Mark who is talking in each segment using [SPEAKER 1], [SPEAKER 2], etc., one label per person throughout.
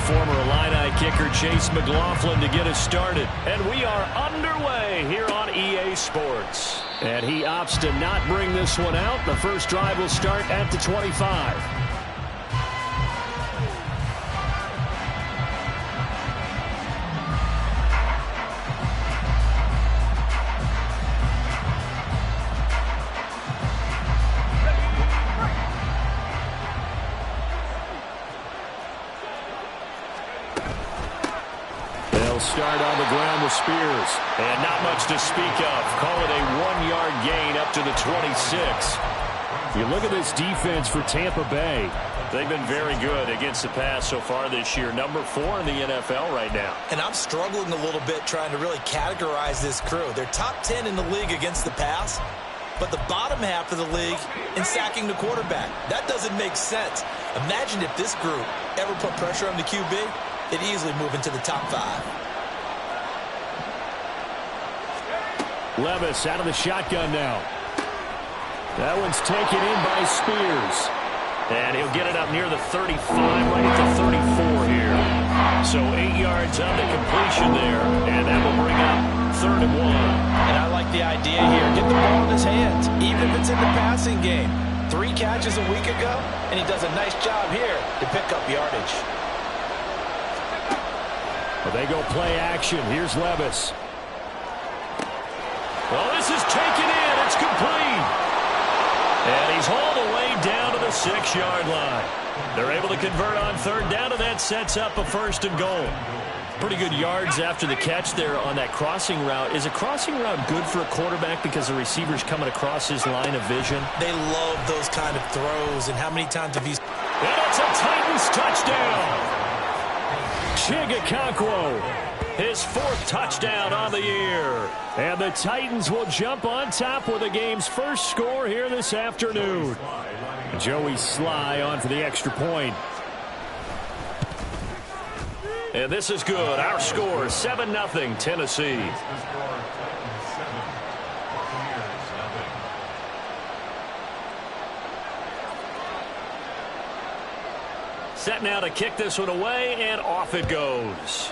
[SPEAKER 1] former Illini kicker Chase McLaughlin to get us started. And we are underway here on EA Sports. And he opts to not bring this one out. The first drive will start at the 25.
[SPEAKER 2] Start on the ground with Spears.
[SPEAKER 1] And not much to speak of. Call it a 1-yard gain up to the 26.
[SPEAKER 2] You look at this defense for Tampa Bay.
[SPEAKER 1] They've been very good against the pass so far this year. Number 4 in the NFL right now.
[SPEAKER 3] And I'm struggling a little bit trying to really categorize this crew. They're top 10 in the league against the pass, but the bottom half of the league in sacking the quarterback. That doesn't make sense. Imagine if this group ever put pressure on the QB, they'd easily move into the top 5.
[SPEAKER 2] Levis out of the shotgun now. That one's taken in by Spears.
[SPEAKER 1] And he'll get it up near the 35, right at the 34 here. So 8 yards on the completion there, and that will bring up 3rd and 1.
[SPEAKER 3] And I like the idea here. Get the ball in his hands, even if it's in the passing game. 3 catches a week ago, and he does a nice job here to pick up yardage.
[SPEAKER 2] Well, they go play action. Here's Levis.
[SPEAKER 1] Well, this is taken in. It's complete. And he's hauled away down to the 6-yard line. They're able to convert on 3rd down, and that sets up a 1st and goal. Pretty good yards after the catch there on that crossing route. Is a crossing route good for a quarterback because the receiver's coming across his line of vision?
[SPEAKER 3] They love those kind of throws, and how many times have you...
[SPEAKER 1] And it's a Titans touchdown.
[SPEAKER 2] Chigakonkwo.
[SPEAKER 1] His 4th touchdown on the year.
[SPEAKER 2] And the Titans will jump on top with the game's first score here this afternoon. Joey Sly on for the extra point.
[SPEAKER 1] And this is good. Our score, 7-0 Tennessee. Set now to kick this one away, and off it goes.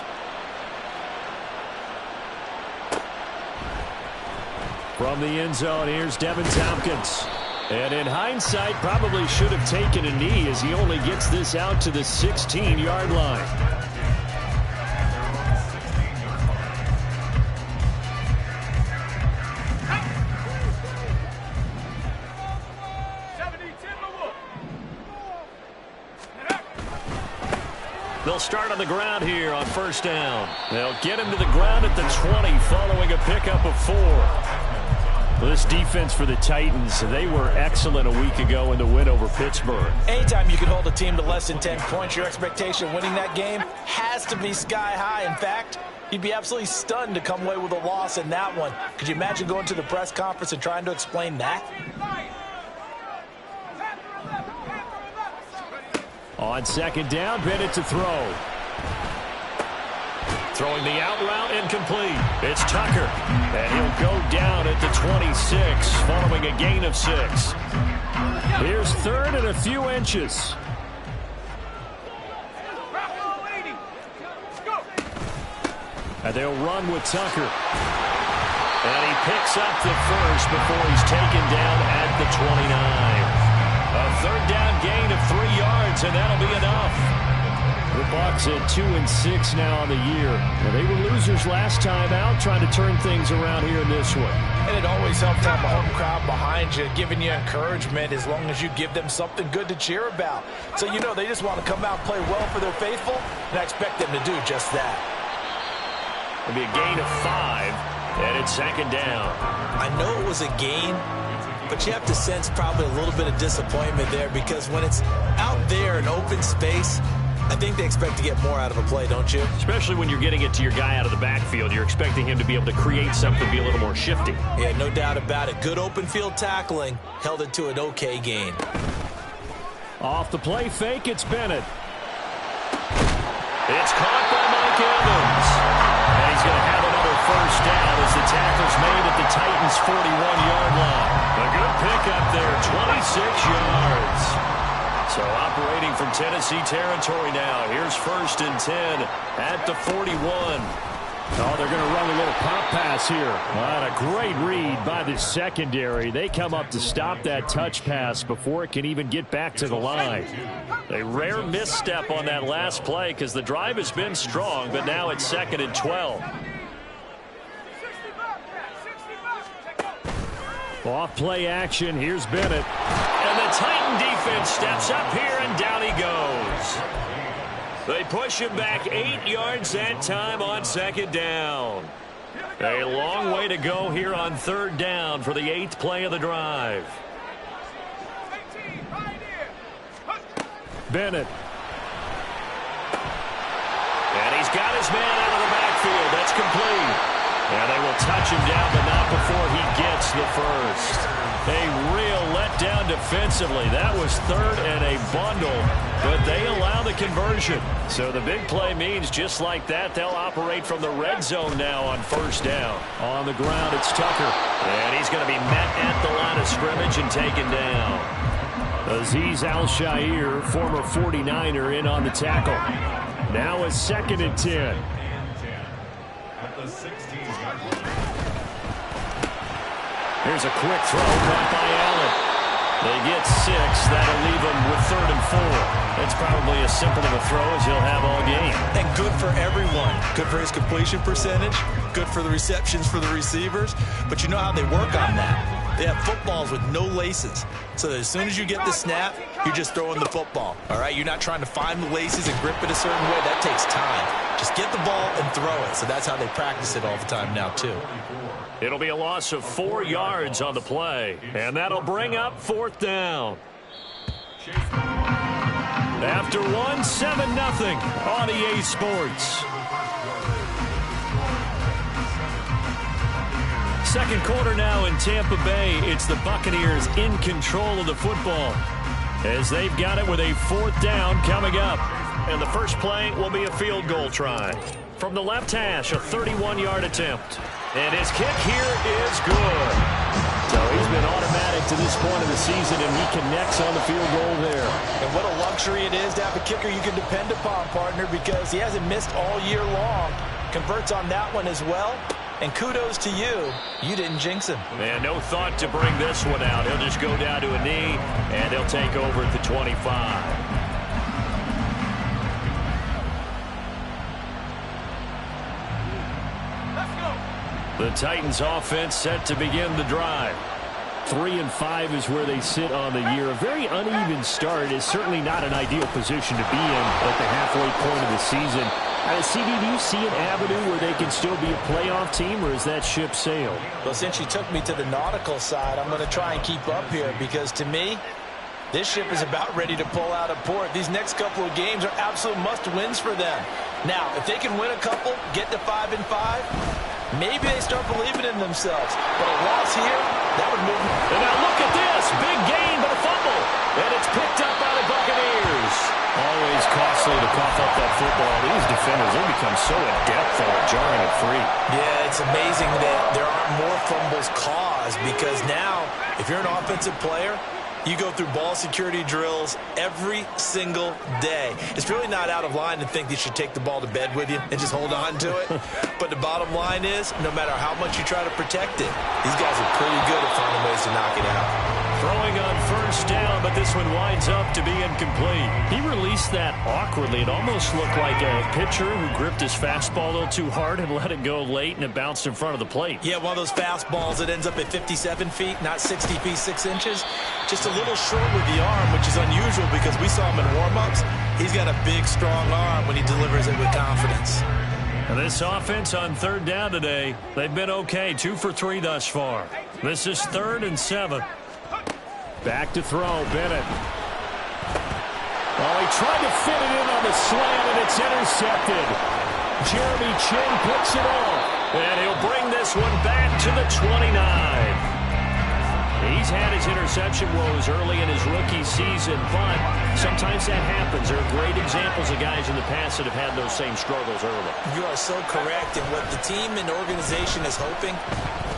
[SPEAKER 2] From the end zone, here's Devin Tompkins. And in hindsight, probably should have taken a knee as he only gets this out to the 16-yard line.
[SPEAKER 1] They'll start on the ground here on 1st down. They'll get him to the ground at the 20 following a pickup of 4.
[SPEAKER 2] Well, this defense for the Titans, they were excellent a week ago in the win over Pittsburgh.
[SPEAKER 3] Anytime you can hold a team to less than 10 points, your expectation of winning that game has to be sky high. In fact, you'd be absolutely stunned to come away with a loss in that one. Could you imagine going to the press conference and trying to explain that?
[SPEAKER 2] On 2nd down, Bennett to throw.
[SPEAKER 1] Throwing the out route, incomplete. It's Tucker. And he'll go down at the 26 following a gain of 6.
[SPEAKER 2] Here's 3rd and a few inches. And they'll run with Tucker.
[SPEAKER 1] And he picks up the 1st before he's taken down at the 29. A 3rd down gain of 3 yards, and that'll be enough.
[SPEAKER 2] The Bucs at 2-6 now on the year. Well, they were losers last time out, trying to turn things around here in this one.
[SPEAKER 3] And it always helps to have a home crowd behind you, giving you encouragement as long as you give them something good to cheer about. So you know they just want to come out and play well for their faithful, and I expect them to do just that.
[SPEAKER 1] It'll be a gain of 5, and it's 2nd down.
[SPEAKER 3] I know it was a gain, but you have to sense probably a little bit of disappointment there because when it's out there in open space, I think they expect to get more out of a play, don't you?
[SPEAKER 1] Especially when you're getting it to your guy out of the backfield. You're expecting him to be able to create something, be a little more shifty.
[SPEAKER 3] Yeah, no doubt about it. Good open field tackling held it to an okay gain.
[SPEAKER 2] Off the play fake, it's Bennett.
[SPEAKER 1] It's caught by Mike Evans. And he's going to have another 1st down as the tackle's made at the Titans' 41-yard line. A good pickup there, 26 yards. So operating from Tennessee territory now. Here's 1st and 10 at the 41.
[SPEAKER 2] Oh, they're going to run a little pop pass here. What a great read by the secondary. They come up to stop that touch pass before it can even get back to the line.
[SPEAKER 1] A rare misstep on that last play because the drive has been strong, but now it's 2nd and 12.
[SPEAKER 2] Off play action. Here's Bennett.
[SPEAKER 1] And the Titan defense steps up here, and down he goes. They push him back 8 yards that time on 2nd down. A long way to go here on 3rd down for the 8th play of the drive.
[SPEAKER 2] Bennett.
[SPEAKER 1] And he's got his man out of the backfield. That's complete. And they will touch him down, but not before he gets the first. A real letdown defensively. That was 3rd and a bundle, but they allow the conversion. So the big play means just like that, they'll operate from the red zone now on 1st down.
[SPEAKER 2] On the ground, it's Tucker.
[SPEAKER 1] And he's going to be met at the line of scrimmage and taken down.
[SPEAKER 2] Azeez Al-Shaair, former 49er, in on the tackle. Now a 2nd and 10.
[SPEAKER 1] Here's a quick throw caught by Allen. They get 6. That'll leave them with 3rd and 4. It's probably as simple of a throw as he'll have all game.
[SPEAKER 3] And good for everyone. Good for his completion percentage. Good for the receptions for the receivers. But you know how they work on that. They have footballs with no laces. So that as soon as you get the snap, you're just throwing the football. All right? You're not trying to find the laces and grip it a certain way. That takes time. Just get the ball and throw it. So that's how they practice it all the time now, too.
[SPEAKER 1] It'll be a loss of 4 yards on the play. And that'll bring up 4th down. After 1, 7-0 on EA Sports. Second quarter now in Tampa Bay. It's the Buccaneers in control of the football as they've got it with a 4th down coming up. And the first play will be a field goal try. From the left hash, a 31-yard attempt. And his kick here is good.
[SPEAKER 2] So he's been automatic to this point of the season, and he connects on the field goal there.
[SPEAKER 3] And what a luxury it is to have a kicker you can depend upon, partner, because he hasn't missed all year long. Converts on that one as well. And kudos to you. You didn't jinx him.
[SPEAKER 1] Man, no thought to bring this one out. He'll just go down to a knee, and he'll take over at the 25. The Titans offense set to begin the drive.
[SPEAKER 2] 3 and 5 is where they sit on the year. A very uneven start is certainly not an ideal position to be in at the halfway point of the season. CD, do you see an avenue where they can still be a playoff team, or is that ship sailed?
[SPEAKER 3] Well, since you took me to the nautical side, I'm going to try and keep up here because to me, this ship is about ready to pull out of port. These next couple of games are absolute must-wins for them. Now, if they can win a couple, get to 5 and 5, maybe they start believing in themselves. But a loss here, that would move them.
[SPEAKER 1] And now look at this. Big gain, but a fumble. And it's picked up by the Buccaneers.
[SPEAKER 2] Always costly to cough up that football. These defenders, they become so adept at jarring it free.
[SPEAKER 3] Yeah, it's amazing that there aren't more fumbles caused because now, if you're an offensive player, you go through ball security drills every single day. It's really not out of line to think you should take the ball to bed with you and just hold on to it. But the bottom line is, no matter how much you try to protect it, these guys are pretty good at finding ways to knock it out.
[SPEAKER 1] Throwing on first down, but this one winds up to be incomplete.
[SPEAKER 2] He released that awkwardly. It almost looked like a pitcher who gripped his fastball a little too hard and let it go late, and it bounced in front of the plate.
[SPEAKER 3] Yeah, one of those fastballs that ends up at 57 feet, not 60 feet, 6 inches. Just a little short with the arm, which is unusual because we saw him in warm-ups. He's got a big, strong arm when he delivers it with confidence.
[SPEAKER 1] And this offense on third down today, they've been okay. 2 for 3 thus far. This is 3rd and 7.
[SPEAKER 2] Back to throw, Bennett. Oh, he tried to fit it in on the slant, and it's intercepted. Jeremy Chin picks it off.
[SPEAKER 1] And he'll bring this one back to the 29. He's had his interception woes early in his rookie season, but sometimes that happens. There are great examples of guys in the past that have had those same struggles early.
[SPEAKER 3] You are so correct, and what the team and organization is hoping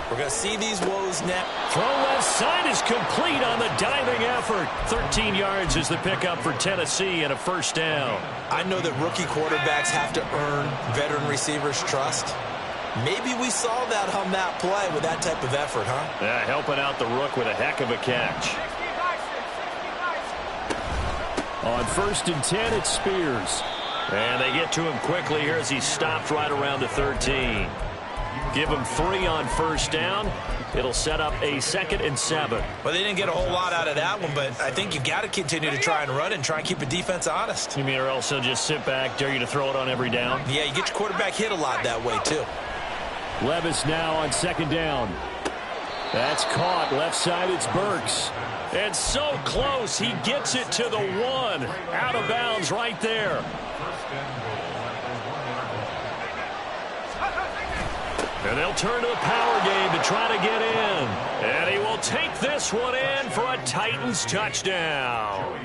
[SPEAKER 3] We're going to see these woes next.
[SPEAKER 1] Throw left side is complete on the diving effort. 13 yards is the pickup for Tennessee and a first down.
[SPEAKER 3] I know that rookie quarterbacks have to earn veteran receivers' trust. Maybe we saw that on that play with that type of effort, huh?
[SPEAKER 1] Yeah, helping out the rook with a heck of a catch.
[SPEAKER 2] On 1st and 10, it's Spears.
[SPEAKER 1] And they get to him quickly here as he stopped right around the 13. Give him 3 on first down. It'll set up a 2nd and 7.
[SPEAKER 3] Well, they didn't get a whole lot out of that one, but I think you got to continue to try and run and try and keep the defense honest.
[SPEAKER 1] You mean or else they'll just sit back, dare you to throw it on every down?
[SPEAKER 3] Yeah, you get your quarterback hit a lot that way, too.
[SPEAKER 2] Levis now on 2nd down. That's caught. Left side, it's Burks.
[SPEAKER 1] And so close, he gets it to the 1. Out of bounds right there. And they'll turn to the power game to try to get in. And he will take this one in for a Titans touchdown.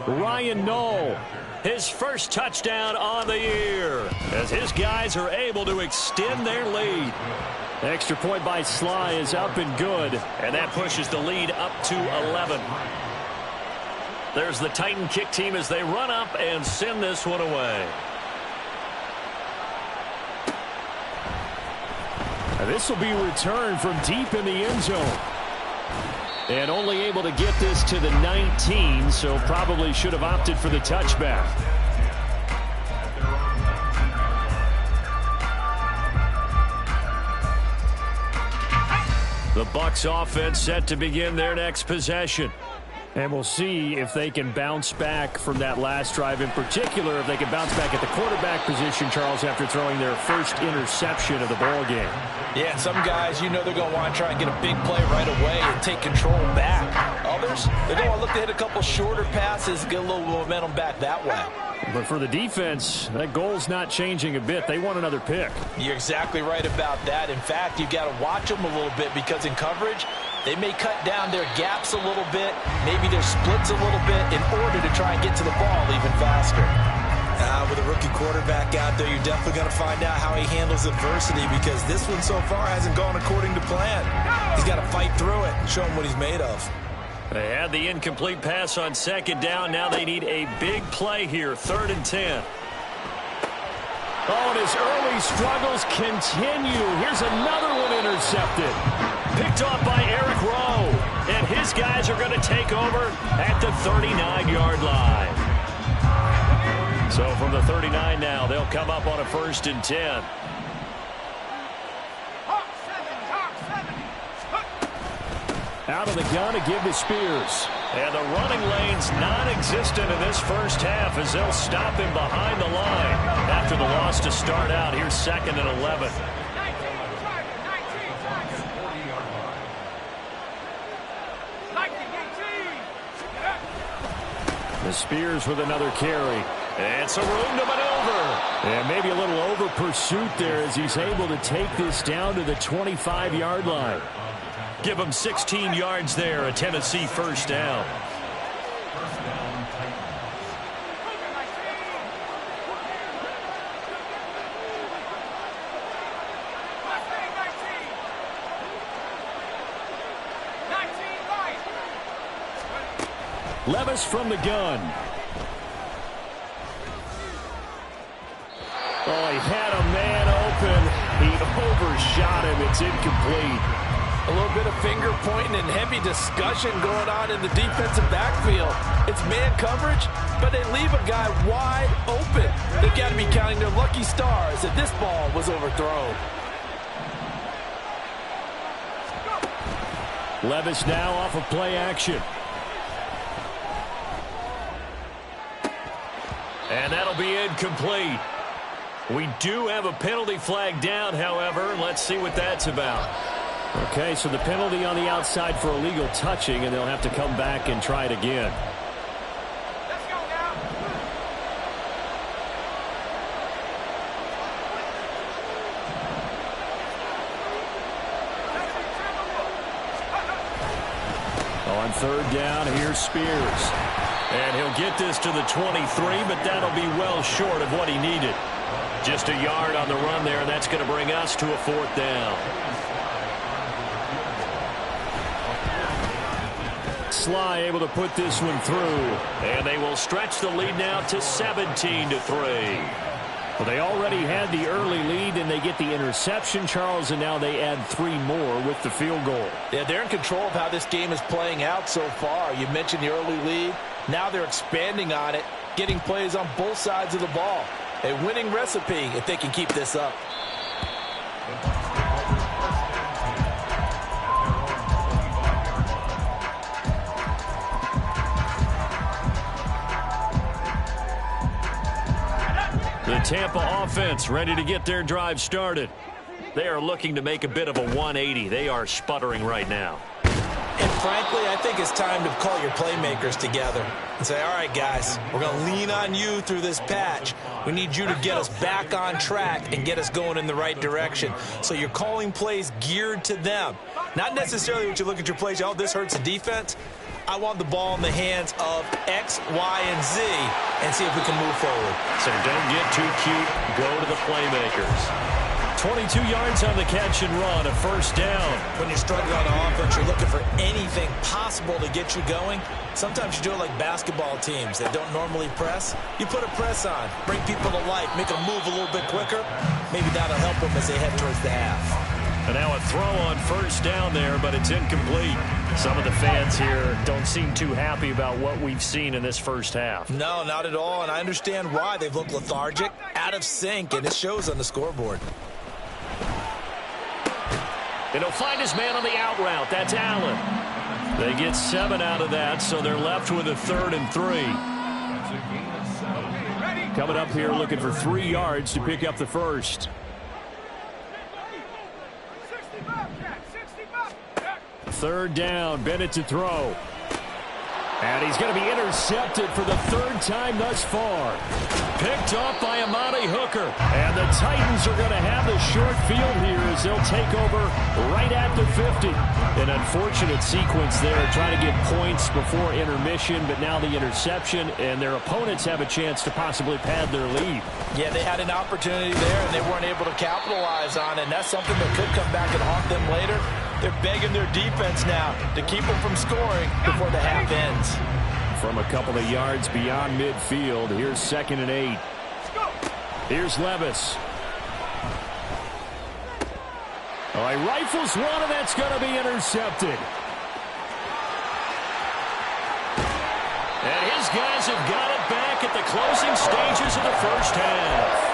[SPEAKER 2] Ryan Knoll.
[SPEAKER 1] His first touchdown on the year as his guys are able to extend their lead.
[SPEAKER 2] Extra point by Sly is up and good.
[SPEAKER 1] And that pushes the lead up to 11. There's the Titan kick team as they run up and send this one away.
[SPEAKER 2] This will be returned from deep in the end zone. And only able to get this to the 19, so probably should have opted for the touchback.
[SPEAKER 1] The Bucs offense set to begin their next possession.
[SPEAKER 2] And we'll see if they can bounce back from that last drive. In particular, if they can bounce back at the quarterback position, Charles, after throwing their first interception of the ball game.
[SPEAKER 3] Yeah, and some guys, you know they're going to want to try and get a big play right away and take control back. Others, they're going to look to hit a couple shorter passes, get a little momentum back that way.
[SPEAKER 2] But for the defense, that goal's not changing a bit. They want another pick.
[SPEAKER 3] You're exactly right about that. In fact, you've got to watch them a little bit because in coverage, they may cut down their gaps a little bit, maybe their splits a little bit in order to try and get to the ball even faster. With a rookie quarterback out there, you're definitely going to find out how he handles adversity because this one so far hasn't gone according to plan. He's got to fight through it and show him what he's made of.
[SPEAKER 1] They had the incomplete pass on 2nd down. Now they need a big play here, 3rd and 10.
[SPEAKER 2] Oh, and his early struggles continue. Here's another one intercepted.
[SPEAKER 1] Picked off by Eric Rowe. And his guys are going to take over at the 39-yard line. So from the 39 now, they'll come up on a 1st and 10.
[SPEAKER 2] Out of the gun to give to Spears.
[SPEAKER 1] And the running lane's non-existent in this first half as they'll stop him behind the line after the loss to start out. Here's 2nd and 11.
[SPEAKER 2] The Spears with another carry.
[SPEAKER 1] And some room to maneuver.
[SPEAKER 2] And maybe a little over pursuit there as he's able to take this down to the 25-yard line.
[SPEAKER 1] Give him 16 yards there, a Tennessee first down.
[SPEAKER 2] Levis from the gun. Oh, he had a man open. He overshot him. It's incomplete.
[SPEAKER 4] A little bit of finger pointing and heavy discussion going on in the defensive backfield. It's man coverage, but they leave a guy wide open. They've got to be counting their lucky stars that this ball was overthrown.
[SPEAKER 2] Levis now off of play action.
[SPEAKER 1] And that'll be incomplete. We do have a penalty flag down, however. Let's see what that's about.
[SPEAKER 2] Okay, so the penalty on the outside for illegal touching, and they'll have to come back and try it again.
[SPEAKER 4] Let's go now.
[SPEAKER 2] On 3rd down, here's Spears.
[SPEAKER 1] And he'll get this to the 23, but that'll be well short of what he needed. Just a yard on the run there, and that's going to bring us to a 4th down.
[SPEAKER 2] Sly able to put this one through.
[SPEAKER 1] And they will stretch the lead now to 17-3.
[SPEAKER 2] Well, they already had the early lead, and they get the interception, Charles, and now they add 3 more with the field goal.
[SPEAKER 4] Yeah, they're in control of how this game is playing out so far. You mentioned the early lead. Now they're expanding on it, getting plays on both sides of the ball. A winning recipe if they can keep this up.
[SPEAKER 1] The Tampa offense ready to get their drive started. They are looking to make a bit of a 180. They are sputtering right now.
[SPEAKER 3] And frankly, I think it's time to call your playmakers together and say, all right, guys, we're going to lean on you through this patch. We need you to get us back on track and get us going in the right direction. So you're calling plays geared to them. Not necessarily when you look at your plays, oh, this hurts the defense. I want the ball in the hands of X, Y, and Z and see if we can move forward.
[SPEAKER 1] So don't get too cute. Go to the playmakers. 22 yards on the catch and run, a first down.
[SPEAKER 3] When you're struggling on offense, you're looking for anything possible to get you going. Sometimes you do it like basketball teams that don't normally press. You put a press on, bring people to life, make them move a little bit quicker. Maybe that'll help them as they head towards the half.
[SPEAKER 1] And now a throw on first down there, but it's incomplete.
[SPEAKER 2] Some of the fans here don't seem too happy about what we've seen in this first half.
[SPEAKER 3] No, not at all, and I understand why. They've looked lethargic, out of sync, and it shows on the scoreboard.
[SPEAKER 1] And he'll find his man on the out route. That's Allen. They get 7 out of that, so they're left with a 3rd and 3.
[SPEAKER 2] Coming up here looking for 3 yards to pick up the first. Third down, Bennett to throw. And he's going to be intercepted for the 3rd time thus far.
[SPEAKER 1] Picked off by Amani Hooker.
[SPEAKER 2] And the Titans are going to have the short field here as they'll take over right at the 50. An unfortunate sequence there, trying to get points before intermission, but now the interception, and their opponents have a chance to possibly pad their lead.
[SPEAKER 4] Yeah, they had an opportunity there, and they weren't able to capitalize on it, and that's something that could come back and haunt them later. They're begging their defense now to keep them from scoring before the half ends.
[SPEAKER 2] From a couple of yards beyond midfield, here's 2nd and 8. Here's Levis. Oh, he rifles one, and that's going to be intercepted.
[SPEAKER 1] And his guys have got it back at the closing stages of the first half.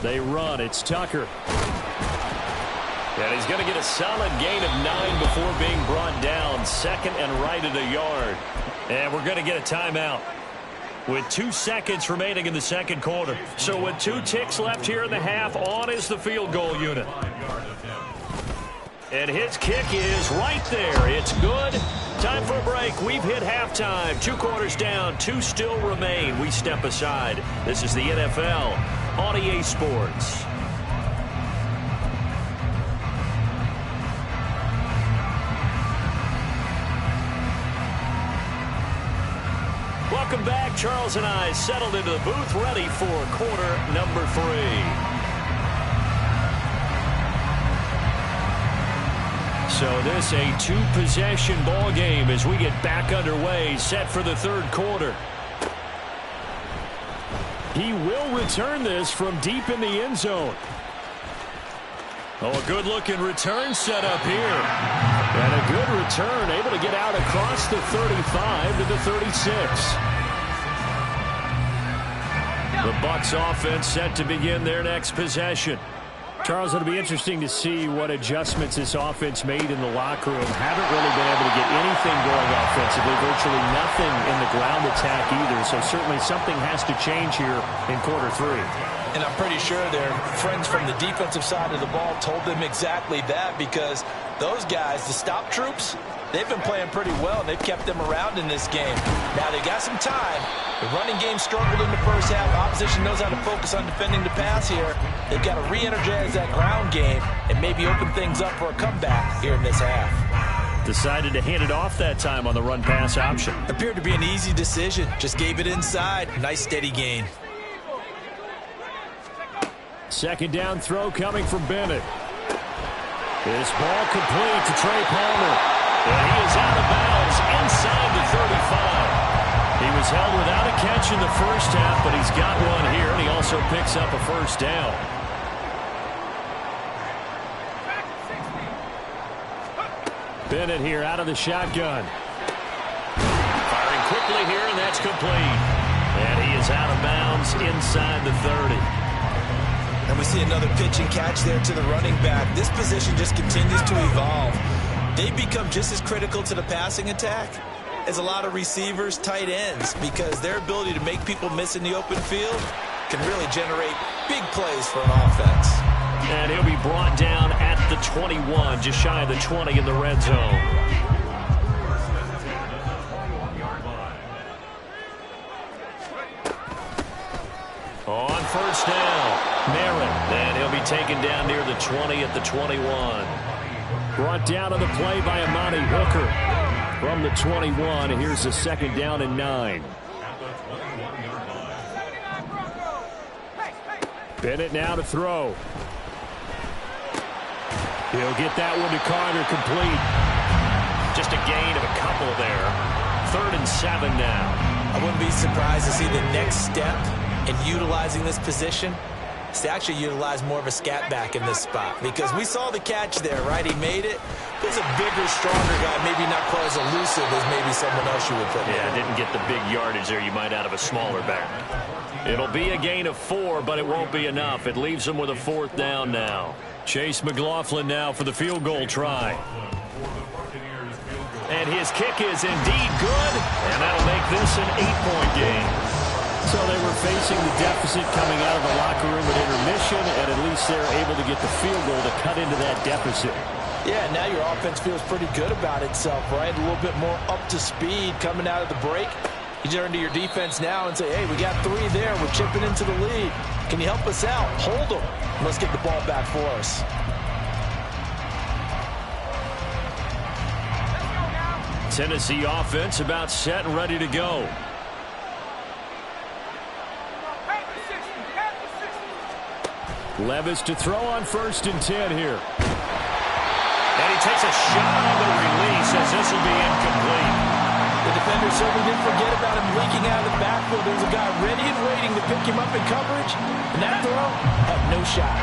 [SPEAKER 2] They run. It's Tucker.
[SPEAKER 1] And he's going to get a solid gain of 9 before being brought down. 2nd and right at a yard. And we're going to get a timeout with 2 seconds remaining in the second quarter. So with 2 ticks left here in the half, on is the field goal unit. And his kick is right there. It's good. Time for a break. We've hit halftime. 2 quarters down. 2 still remain. We step aside. This is the NFL on EA Sports. Welcome back. Charles and I settled into the booth, ready for quarter number 3. So this a 2-possession ball game as we get back underway, set for the 3rd quarter.
[SPEAKER 2] He will return this from deep in the end zone.
[SPEAKER 1] Oh, a good-looking return set up here.
[SPEAKER 2] And a good return, able to get out across the 35 to the 36.
[SPEAKER 1] The Bucs offense set to begin their next possession.
[SPEAKER 2] Charles, it'll be interesting to see what adjustments this offense made in the locker room. Haven't really been able to get anything going offensively, virtually nothing in the ground attack either. So certainly something has to change here in quarter 3.
[SPEAKER 3] And I'm pretty sure their friends from the defensive side of the ball told them exactly that, because those guys, the stop troops, they've been playing pretty well, and they've kept them around in this game. Now they got some time. The running game struggled in the first half. Opposition knows how to focus on defending the pass here. They've got to re-energize that ground game and maybe open things up for a comeback here in this half.
[SPEAKER 1] Decided to hand it off that time on the run-pass option.
[SPEAKER 3] Appeared to be an easy decision. Just gave it inside. Nice steady gain.
[SPEAKER 2] Second down throw coming from Bennett. This ball complete to Trey Palmer. And he is out of bounds inside the 35. He was held without a catch in the first half, but he's got one here, and he also picks up a first down. Bennett here out of the shotgun.
[SPEAKER 1] Firing quickly here, and that's complete. And he is out of bounds inside the 30.
[SPEAKER 3] And we see another pitch and catch there to the running back. This position just continues to evolve. They become just as critical to the passing attack as a lot of receivers, tight ends, because their ability to make people miss in the open field can really generate big plays for an offense.
[SPEAKER 1] And he'll be brought down at the 21, just shy of the 20 in the red zone. On first down, Merritt, and he'll be taken down near the 20 at the 21.
[SPEAKER 2] Brought down on the play by Amani Hooker. From the 21, here's a second down and 9. Bennett now to throw. He'll get that one to Carter, complete.
[SPEAKER 1] Just a gain of a couple there. 3rd and 7 now.
[SPEAKER 3] I wouldn't be surprised to see the next step in utilizing this position is to actually utilize more of a scat back in this spot, because we saw the catch there, right? He made it. He's a bigger, stronger guy, maybe not quite as elusive as maybe someone else you would put.
[SPEAKER 1] Yeah, didn't get the big yardage there you might out of a smaller back. It'll be a gain of 4, but it won't be enough. It leaves him with a 4th down now. Chase McLaughlin now for the field goal try. And his kick is indeed good, and that'll make this an 8-point game.
[SPEAKER 2] So they were facing the deficit coming out of the locker room at intermission, and at least they're able to get the field goal to cut into that deficit.
[SPEAKER 4] Yeah, now your offense feels pretty good about itself, right? A little bit more up to speed coming out of the break. You turn to your defense now and say, hey, we got 3 there. We're chipping into the lead. Can you help us out? Hold them. Let's get the ball back for us.
[SPEAKER 1] Tennessee offense about set and ready to go.
[SPEAKER 2] Levis to throw on 1st and 10 here.
[SPEAKER 1] And he takes a shot on the release as this will be incomplete.
[SPEAKER 4] The defender certainly didn't forget about him leaking out of the backfield. There was a guy ready and waiting to pick him up in coverage, and that throw had no shot.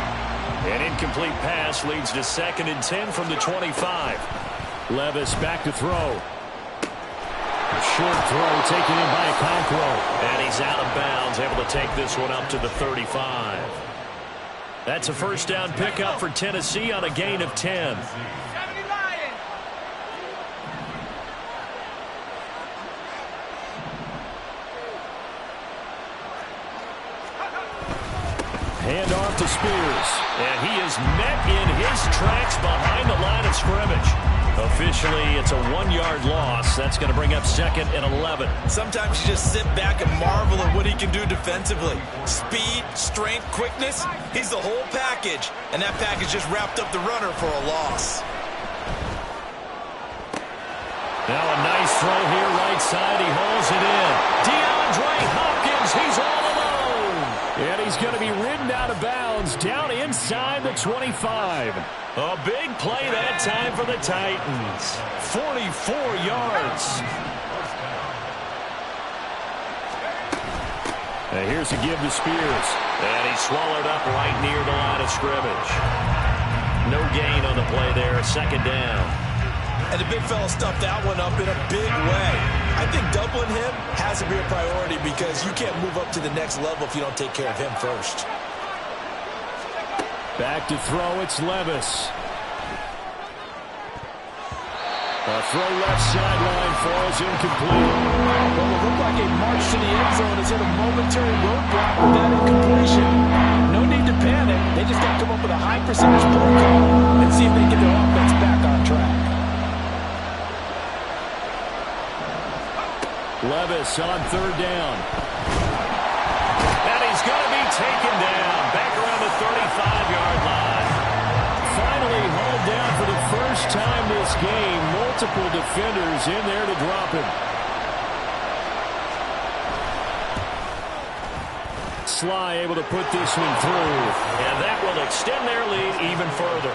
[SPEAKER 1] An incomplete pass leads to 2nd and 10 from the 25.
[SPEAKER 2] Levis back to throw. Short throw taken in by Okonkwo.
[SPEAKER 1] And he's out of bounds, able to take this one up to the 35. That's a first down pickup for Tennessee on a gain of 10.
[SPEAKER 2] Handoff to Spears.
[SPEAKER 1] And he is met in his tracks behind the line of scrimmage. Officially, it's a 1-yard loss. That's going to bring up 2nd and 11.
[SPEAKER 3] Sometimes you just sit back and marvel at what he can do defensively. Speed, strength, quickness, he's the whole package. And that package just wrapped up the runner for a loss.
[SPEAKER 1] Now a nice throw here right side. He hauls it in. DeAndre Hopkins, he's all alone.
[SPEAKER 2] And he's going to be ridden out of bounds down inside the 25.
[SPEAKER 1] A big play that time for the Titans. 44 yards.
[SPEAKER 2] And here's a give to Spears.
[SPEAKER 1] And he's swallowed up right near the line of scrimmage. No gain on the play there. 2nd down.
[SPEAKER 3] And the big fella stuffed that one up in a big way. I think doubling him has to be a priority, because you can't move up to the next level if you don't take care of him first.
[SPEAKER 2] Back to throw, it's Levis. A throw left sideline falls incomplete.
[SPEAKER 4] Well, it looked like a march to the end zone has hit a momentary roadblock with that incompletion. No need to panic. They just got to come up with a high percentage play call and see if they can get their offense back on track.
[SPEAKER 2] Levis on 3rd down.
[SPEAKER 1] And he's going to be taken down. Back around the 35-yard line.
[SPEAKER 2] Finally hauled down for the first time this game. Multiple defenders in there to drop him. Sly able to put this one through.
[SPEAKER 1] And that will extend their lead even further.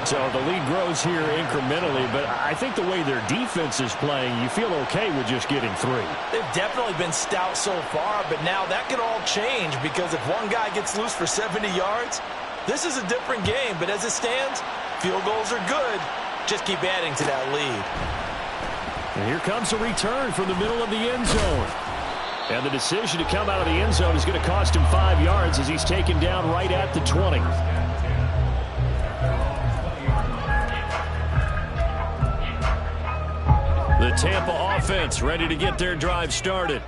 [SPEAKER 2] So the lead grows here incrementally, but I think the way their defense is playing, you feel okay with just getting 3.
[SPEAKER 3] They've definitely been stout so far, but now that could all change because if one guy gets loose for 70 yards, this is a different game. But as it stands, field goals are good. Just keep adding to that lead.
[SPEAKER 2] And here comes a return from the middle of the end zone. And the decision to come out of the end zone is going to cost him 5 yards as he's taken down right at the 20.
[SPEAKER 1] The Tampa offense ready to get their drive started.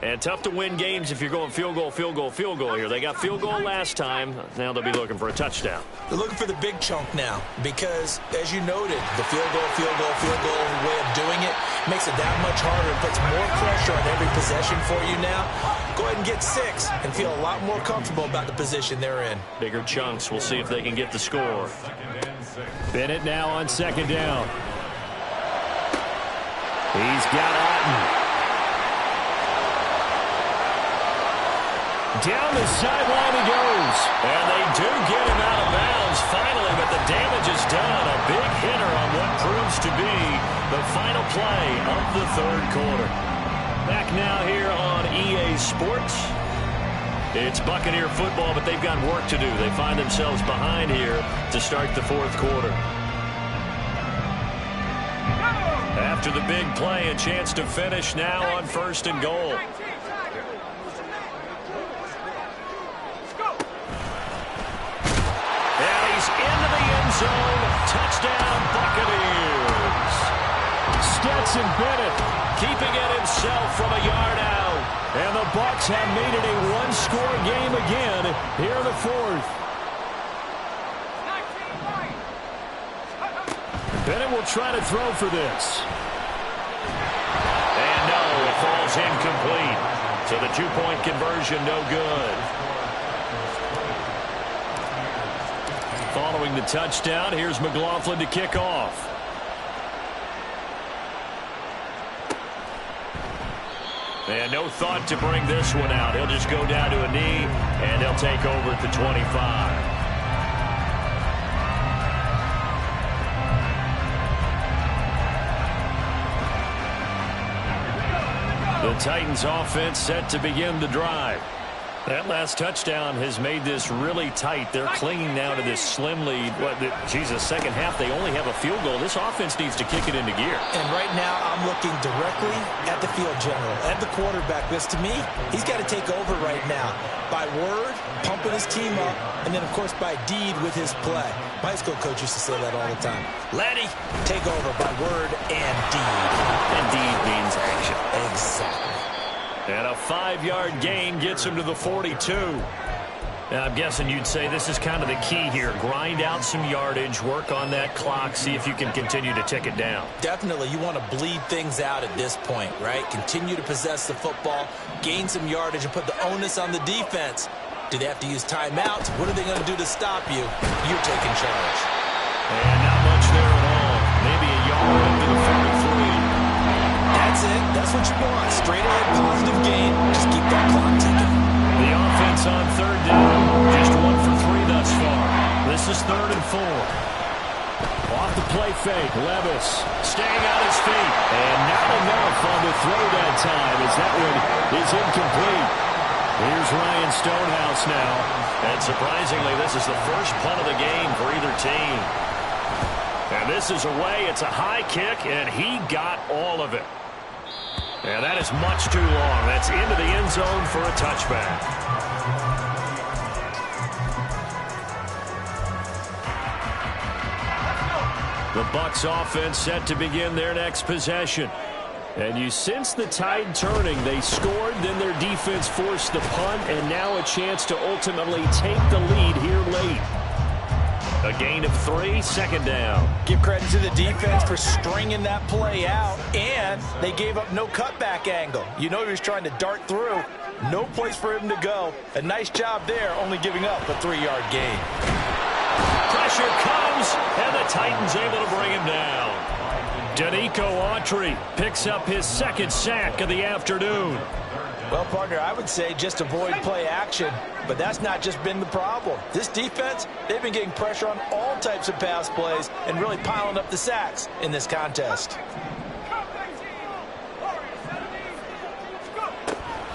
[SPEAKER 1] And tough to win games if you're going field goal, field goal, field goal here. They got field goal last time. Now they'll be looking for a touchdown.
[SPEAKER 3] They're looking for the big chunk now because, as you noted, the field goal, field goal, field goal way of doing it makes it that much harder. It puts more pressure on every possession for you now. Go ahead and get 6 and feel a lot more comfortable about the position they're in.
[SPEAKER 1] Bigger chunks. We'll see if they can get the score.
[SPEAKER 2] Bennett now on second down. He's got Otten. Down the sideline he goes.
[SPEAKER 1] And they do get him out of bounds finally, but the damage is done. A big hitter on what proves to be the final play of the third quarter. Back now here on EA Sports. It's Buccaneer football, but they've got work to do. They find themselves behind here to start the fourth quarter. After the big play, a chance to finish now on 1st and goal. And he's into the end zone. Touchdown, Buccaneers.
[SPEAKER 2] Stetson Bennett
[SPEAKER 1] Keeping it himself from a yard out.
[SPEAKER 2] And the Bucs have made it a one-score game again here in the fourth. Bennett will try to throw for this.
[SPEAKER 1] And no, it falls incomplete. So the 2-point conversion, no good. Following the touchdown, here's McLaughlin to kick off. And no thought to bring this one out. He'll just go down to a knee, and he'll take over at the 25. The Titans offense set to begin the drive. That last touchdown has made this really tight. They're clinging now to this slim lead. Second half, they only have a field goal. This offense needs to kick it into gear.
[SPEAKER 3] And right now, I'm looking directly at the field general, at the quarterback. Because to me, he's got to take over right now. By word, pumping his team up, and then, of course, by deed with his play. My high school coach used to say that all the time. Laddie, take over by word and deed.
[SPEAKER 1] And deed means action.
[SPEAKER 3] Exactly.
[SPEAKER 1] And a 5-yard gain gets him to the 42. Now, I'm guessing you'd say this is kind of the key here. Grind out some yardage, work on that clock, see if you can continue to tick it down.
[SPEAKER 3] Definitely. You want to bleed things out at this point, right? Continue to possess the football, gain some yardage, and put the onus on the defense. Do they have to use timeouts? What are they going to do to stop you? You're taking charge.
[SPEAKER 1] And not much there at all. Maybe a yard into the 43.
[SPEAKER 3] That's it. That's what you want. Straight ahead, positive gain. Just keep that clock ticking.
[SPEAKER 1] The offense on third down. Just 1 for 3 thus far. This is 3rd and 4.
[SPEAKER 2] Off the play fake, Levis
[SPEAKER 1] Staying on his feet.
[SPEAKER 2] And not enough on the throw that time as that one is incomplete. Here's Ryan Stonehouse now.
[SPEAKER 1] And surprisingly, this is the first punt of the game for either team. And this is away. It's a high kick, and he got all of it. And that is much too long. That's into the end zone for a touchback. The Bucs offense set to begin their next possession. And you sense the tide turning. They scored, then their defense forced the punt, and now a chance to ultimately take the lead here late. A gain of 3, 2nd down.
[SPEAKER 3] Give credit to the defense for stringing that play out, and they gave up no cutback angle. You know he was trying to dart through. No place for him to go. A nice job there, only giving up a 3-yard gain.
[SPEAKER 1] Pressure comes, and the Titans able to bring him down. Danico Autry picks up his 2nd sack of the afternoon.
[SPEAKER 3] Well, partner, I would say just avoid play action, but that's not just been the problem. This defense, they've been getting pressure on all types of pass plays and really piling up the sacks in this contest.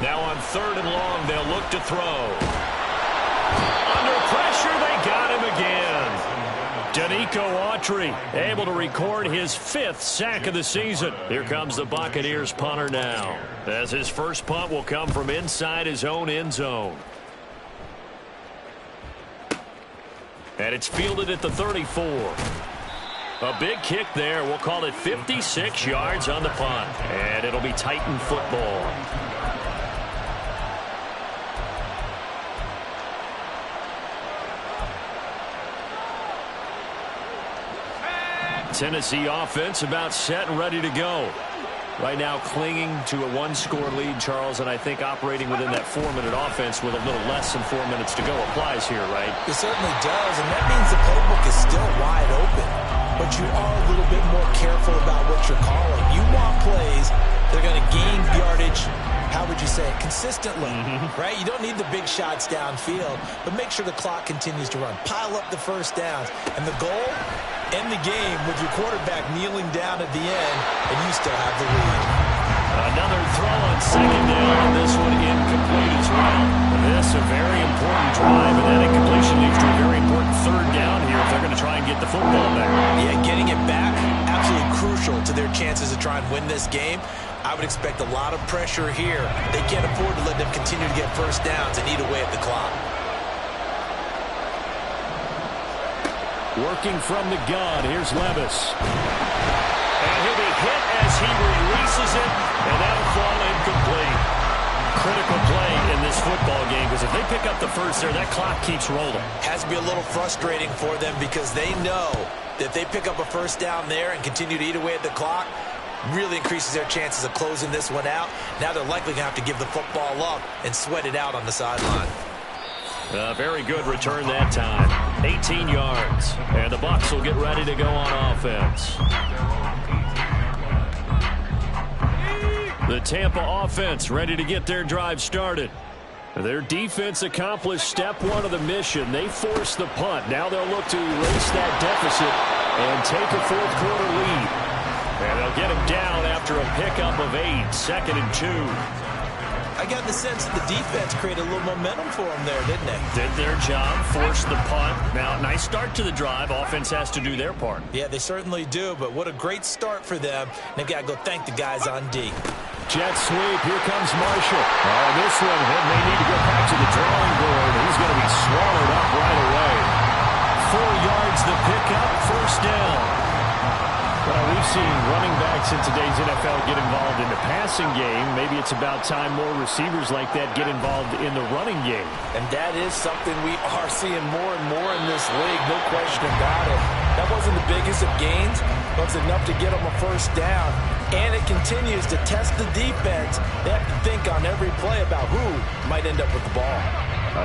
[SPEAKER 1] Now on 3rd and long, they'll look to throw. Under pressure, they got him again. Danico Autry able to record his 5th sack of the season. Here comes the Buccaneers punter now, as his first punt will come from inside his own end zone. And it's fielded at the 34. A big kick there. We'll call it 56 yards on the punt. And it'll be Titan football. Tennessee offense about set and ready to go. Right now clinging to a 1-score lead, Charles, and I think operating within that 4-minute offense with a little less than 4 minutes to go applies here, right?
[SPEAKER 3] It certainly does, and that means the playbook is still wide open. But you are a little bit more careful about what you're calling. You want plays that are going to gain yardage, how would you say it, consistently, right? You don't need the big shots downfield, but make sure the clock continues to run. Pile up the first downs. And the goal, end the game with your quarterback kneeling down at the end, and you still have the lead.
[SPEAKER 1] Another throw on 2nd down. This one incomplete as well. This a very important drive, and that incompletion leads to a very important 3rd down here if they're going to try and get the football back.
[SPEAKER 3] Yeah, getting it back, absolutely crucial to their chances to try and win this game. I would expect a lot of pressure here. They can't afford to let them continue to get first downs and eat away at the clock.
[SPEAKER 2] Working from the gun, here's Levis.
[SPEAKER 1] And he'll be hit as he releases it, and that'll fall incomplete. Critical play in this football game, because if they pick up the first there, that clock keeps rolling.
[SPEAKER 3] Has to be a little frustrating for them because they know that if they pick up a first down there and continue to eat away at the clock, really increases their chances of closing this one out. Now they're likely going to have to give the football up and sweat it out on the sideline.
[SPEAKER 1] Very good return that time. 18 yards. And the Bucs will get ready to go on offense. The Tampa offense ready to get their drive started. Their defense accomplished step 1 of the mission. They forced the punt. Now they'll look to erase that deficit and take a 4th quarter lead. And they'll get him down after a pickup of 8. 2nd and 2.
[SPEAKER 3] I got the sense that the defense created a little momentum for them there, didn't they?
[SPEAKER 1] Did their job, forced the punt. Now, nice start to the drive. Offense has to do their part.
[SPEAKER 3] Yeah, they certainly do, but what a great start for them. They've got to go thank the guys on D.
[SPEAKER 2] Jet sweep. Here comes Marshall. Oh, this one, they need to go back to the drawing board. He's going to be swallowed up right away.
[SPEAKER 1] 4 yards the pickup, 1st down.
[SPEAKER 2] Well, we've seen running backs in today's NFL get involved in the passing game. Maybe it's about time more receivers like that get involved in the running game.
[SPEAKER 4] And that is something we are seeing more and more in this league, no question about it. That wasn't the biggest of gains, but it's enough to get them a first down. And it continues to test the defense. They have to think on every play about who might end up with the ball.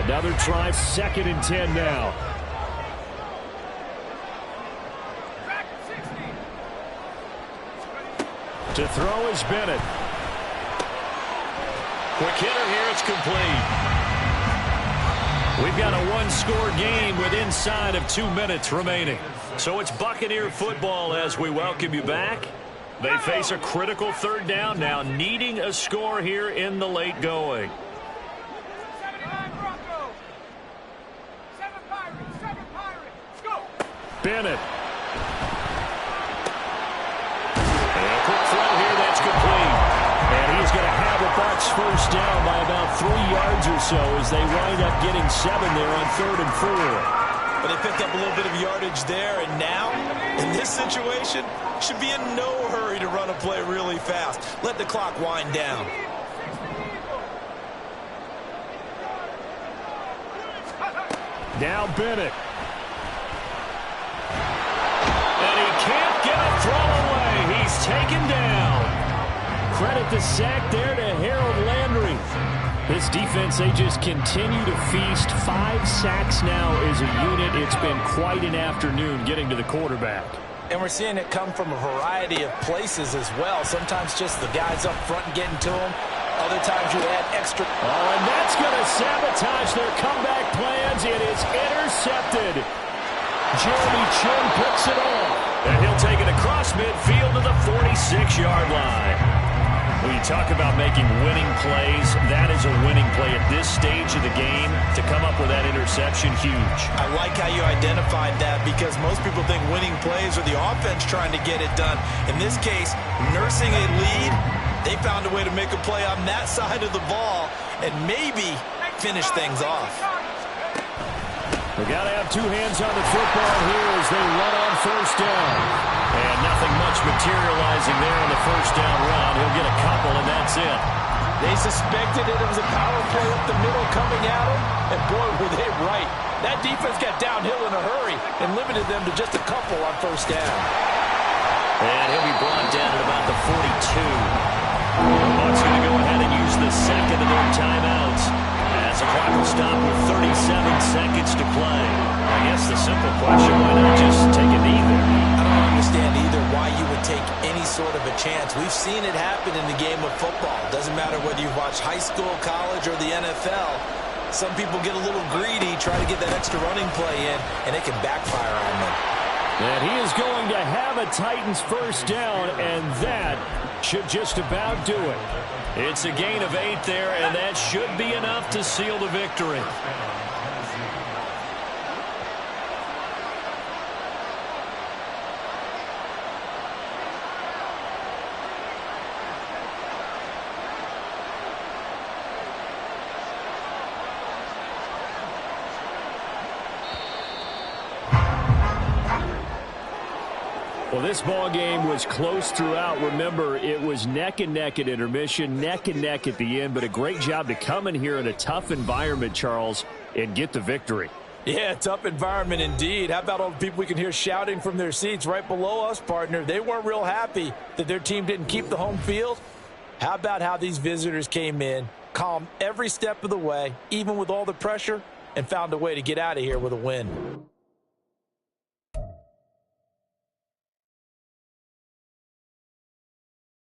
[SPEAKER 2] Another try, 2nd and 10 now.
[SPEAKER 1] To throw is Bennett. Quick hitter here, it's complete. We've got a 1-score game with inside of 2 minutes remaining. So it's Buccaneer football as we welcome you back. They face a critical 3rd down now, needing a score here in the late going. Bennett. He's going to have a Bucs first down by about 3 yards or so as they wind up getting 7 there on 3rd and 4.
[SPEAKER 3] But they picked up a little bit of yardage there, and now, in this situation, should be in no hurry to run a play really fast. Let the clock wind down.
[SPEAKER 2] Now Bennett.
[SPEAKER 1] And he can't get a throw away. He's taken down.
[SPEAKER 2] Credit the sack there to Harold Landry. This defense, they just continue to feast. 5 sacks now as a unit. It's been quite an afternoon getting to the quarterback.
[SPEAKER 3] And we're seeing it come from a variety of places as well. Sometimes just the guys up front getting to him.
[SPEAKER 4] Other times you add extra.
[SPEAKER 2] Oh, and that's going to sabotage their comeback plans. It is intercepted. Jeremy Chin picks it off.
[SPEAKER 1] And he'll take it across midfield to the 46-yard line. When you talk about making winning plays, that is a winning play at this stage of the game. To come up with that interception, huge.
[SPEAKER 3] I like how you identified that because most people think winning plays are the offense trying to get it done. In this case, nursing a lead, they found a way to make a play on that side of the ball and maybe finish things off.
[SPEAKER 2] They got to have two hands on the football here as they run on first down.
[SPEAKER 1] And nothing much materializing there on the first down run. He'll get a couple, and that's it.
[SPEAKER 4] They suspected it was a power play up the middle coming at him, and boy, were they right. That defense got downhill in a hurry and limited them to just a couple on first down.
[SPEAKER 1] And he'll be brought down at about the 42. The Bucs going to go ahead and use the second of their timeouts as the clock will stop with 37 seconds to play. I guess the simple question, why not just take a knee there?
[SPEAKER 3] I don't understand either why you would take any sort of a chance. We've seen it happen in the game of football. Doesn't matter whether you watch high school, college, or the NFL. Some people get a little greedy, try to get that extra running play in, and it can backfire on them.
[SPEAKER 2] And he is going to have a Titans first down, and that should just about do it.
[SPEAKER 1] It's a gain of 8 there, and that should be enough to seal the victory.
[SPEAKER 2] Well, this ball game was close throughout. Remember, it was neck and neck at intermission, neck and neck at the end, but a great job to come in here in a tough environment, Charles, and get the victory.
[SPEAKER 4] Yeah, tough environment indeed. How about all the people we can hear shouting from their seats right below us, partner? They weren't real happy that their team didn't keep the home field. How about how these visitors came in, calm every step of the way, even with all the pressure, and found a way to get out of here with a win?